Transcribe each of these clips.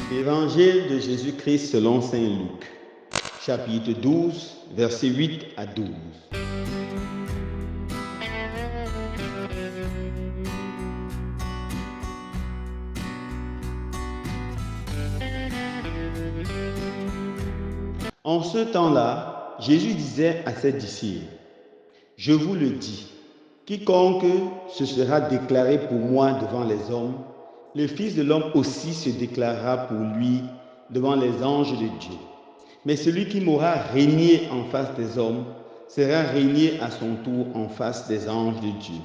Évangile de Jésus-Christ selon saint Luc, chapitre 12, versets 8 à 12. En ce temps-là, Jésus disait à ses disciples, « Je vous le dis, quiconque se sera déclaré pour moi devant les hommes, le Fils de l'homme aussi se déclarera pour lui devant les anges de Dieu. Mais celui qui m'aura régné en face des hommes sera régné à son tour en face des anges de Dieu.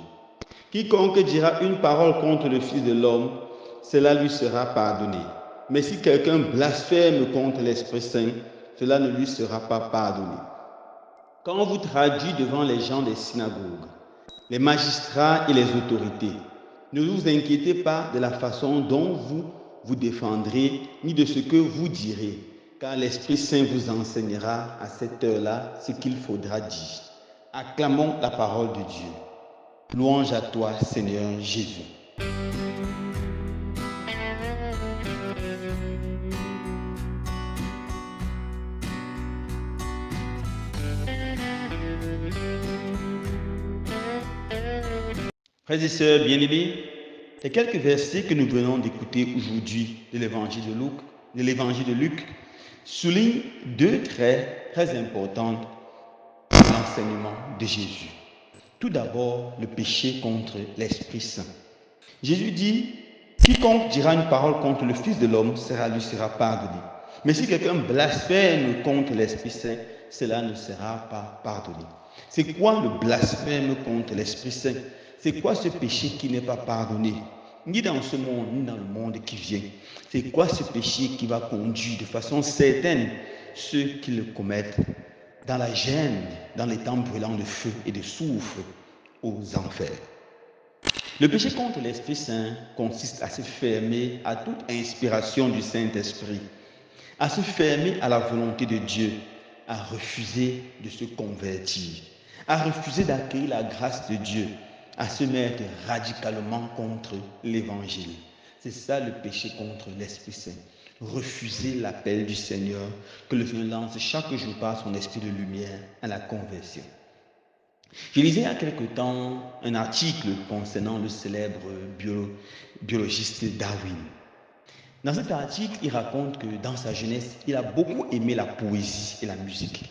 Quiconque dira une parole contre le Fils de l'homme, cela lui sera pardonné. Mais si quelqu'un blasphème contre l'Esprit Saint, cela ne lui sera pas pardonné. Quand on vous traduit devant les gens des synagogues, les magistrats et les autorités, ne vous inquiétez pas de la façon dont vous vous défendrez, ni de ce que vous direz, car l'Esprit Saint vous enseignera à cette heure-là ce qu'il faudra dire. Acclamons la parole de Dieu. Louange à toi, Seigneur Jésus. Frères et sœurs bien-aimés, les quelques versets que nous venons d'écouter aujourd'hui de l'évangile de Luc soulignent deux traits très importants de l'enseignement de Jésus. Tout d'abord, le péché contre l'Esprit Saint. Jésus dit, quiconque dira une parole contre le Fils de l'homme, lui sera pardonné. Mais si quelqu'un blasphème contre l'Esprit Saint, cela ne sera pas pardonné. C'est quoi le blasphème contre l'Esprit Saint? C'est quoi ce péché qui n'est pas pardonné? Ni dans ce monde, ni dans le monde qui vient. C'est quoi ce péché qui va conduire de façon certaine ceux qui le commettent dans la gêne, dans les temps brûlants de feu et de soufre aux enfers? Le péché contre l'Esprit Saint consiste à se fermer à toute inspiration du Saint-Esprit, à se fermer à la volonté de Dieu, à refuser de se convertir, à refuser d'accueillir la grâce de Dieu, à se mettre radicalement contre l'Évangile. C'est ça le péché contre l'Esprit Saint. Refuser l'appel du Seigneur que le Seigneur lance chaque jour par son esprit de lumière à la conversion. Je lisais il y a quelque temps un article concernant le célèbre biologiste Darwin. Dans cet article, il raconte que dans sa jeunesse, il a beaucoup aimé la poésie et la musique.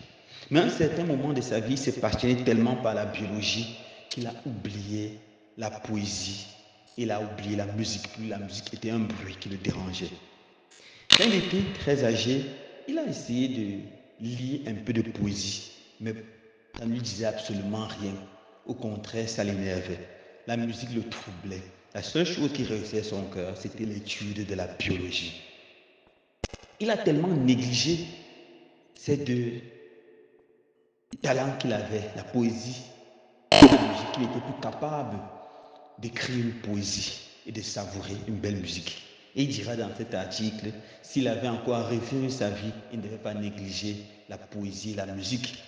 Mais à un certain moment de sa vie, il s'est passionné tellement par la biologie qu'il a oublié la poésie, il a oublié la musique. La musique était un bruit qui le dérangeait. Quand il était très âgé, il a essayé de lire un peu de poésie, mais ça ne lui disait absolument rien. Au contraire, ça l'énervait. La musique le troublait. La seule chose qui réussissait son cœur, c'était l'étude de la biologie. Il a tellement négligé ces deux talents qu'il avait, la poésie et la musique, qu'il n'était plus capable d'écrire une poésie et de savourer une belle musique. Et il dira dans cet article, s'il avait encore à refaire sa vie, il ne devait pas négliger la poésie et la musique.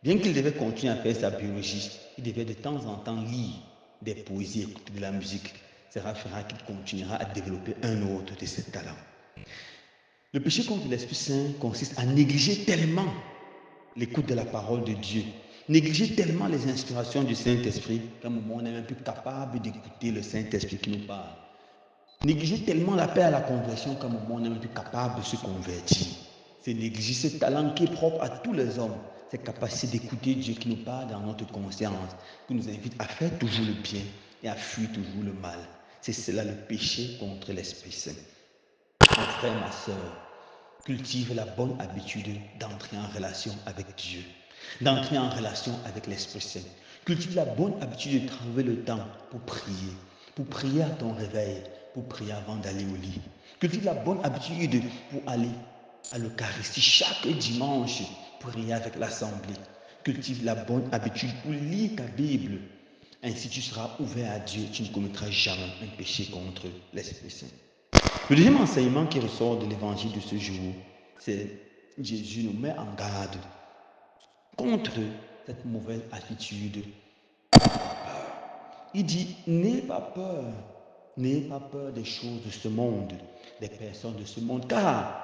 Bien qu'il devait continuer à faire sa biologie, il devait de temps en temps lire des poésies, écouter de la musique. Cela fera qu'il continuera à développer un autre de ses talents. Le péché contre l'Esprit Saint consiste à négliger tellement l'écoute de la parole de Dieu, négliger tellement les inspirations du Saint-Esprit qu'à un moment on n'est même plus capable d'écouter le Saint-Esprit qui nous parle. Négliger tellement l'appel à la conversion qu'à un moment on n'est même plus capable de se convertir. C'est négliger ce talent qui est propre à tous les hommes, cette capacité d'écouter Dieu qui nous parle dans notre conscience, qui nous invite à faire toujours le bien et à fuir toujours le mal. C'est cela le péché contre l'Esprit Saint. Mon frère, ma soeur, cultive la bonne habitude d'entrer en relation avec Dieu, d'entrer en relation avec l'Esprit Saint. Cultive la bonne habitude de trouver le temps pour prier à ton réveil, pour prier avant d'aller au lit. Cultive la bonne habitude pour aller à l'Eucharistie chaque dimanche, pour prier avec l'Assemblée. Cultive la bonne habitude pour lire ta Bible. Ainsi tu seras ouvert à Dieu, tu ne commettras jamais un péché contre l'Esprit Saint. Le deuxième enseignement qui ressort de l'évangile de ce jour, c'est Jésus nous met en garde contre cette mauvaise attitude. Il dit, n'ayez pas peur des choses de ce monde, des personnes de ce monde, car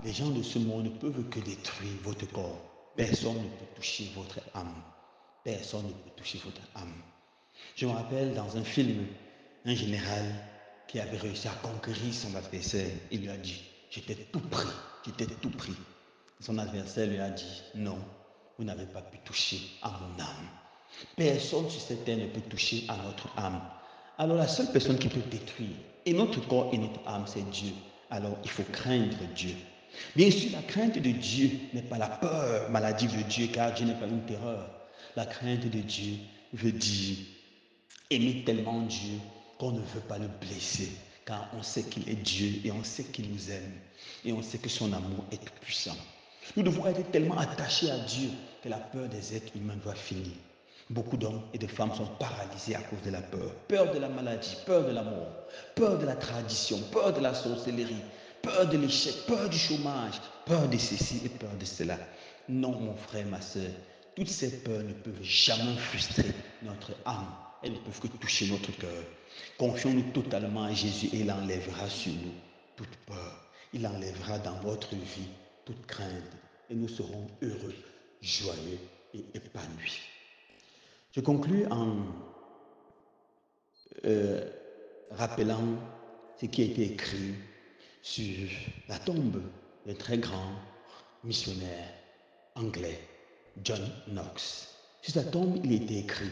les gens de ce monde ne peuvent que détruire votre corps. Personne ne peut toucher votre âme. Personne ne peut toucher votre âme. Je me rappelle dans un film, un général qui avait réussi à conquérir son adversaire. Il lui a dit, j'étais tout pris, j'étais tout pris. Son adversaire lui a dit, non, vous n'avez pas pu toucher à mon âme. Personne sur cette terre ne peut toucher à notre âme. Alors la seule personne qui peut détruire et notre corps et notre âme, c'est Dieu. Alors il faut craindre Dieu. Bien sûr, la crainte de Dieu n'est pas la peur maladive de Dieu, car Dieu n'est pas une terreur. La crainte de Dieu veut dire aimer tellement Dieu qu'on ne veut pas le blesser, car on sait qu'il est Dieu et on sait qu'il nous aime et on sait que son amour est tout puissant. Nous devons être tellement attachés à Dieu que la peur des êtres humains doit finir. Beaucoup d'hommes et de femmes sont paralysés à cause de la peur. Peur de la maladie, peur de la mort, peur de la tradition, peur de la sorcellerie, peur de l'échec, peur du chômage, peur de ceci et peur de cela. Non, mon frère, ma soeur, toutes ces peurs ne peuvent jamais frustrer notre âme. Elles ne peuvent que toucher notre cœur. Confions-nous totalement à Jésus et il enlèvera sur nous toute peur. Il enlèvera dans votre vie toute crainte et nous serons heureux, joyeux et épanouis. Je conclus en rappelant ce qui a été écrit sur la tombe d'un très grand missionnaire anglais, John Knox. Sur sa tombe, il était écrit,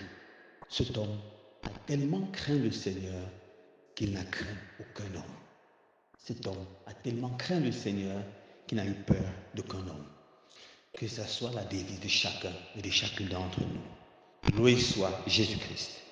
cet homme a tellement craint le Seigneur qu'il n'a craint aucun homme. Cet homme a tellement craint le Seigneur qu'il n'a eu peur d'aucun homme. Que ce soit la devise de chacun et de chacune d'entre nous. Loué soit Jésus-Christ.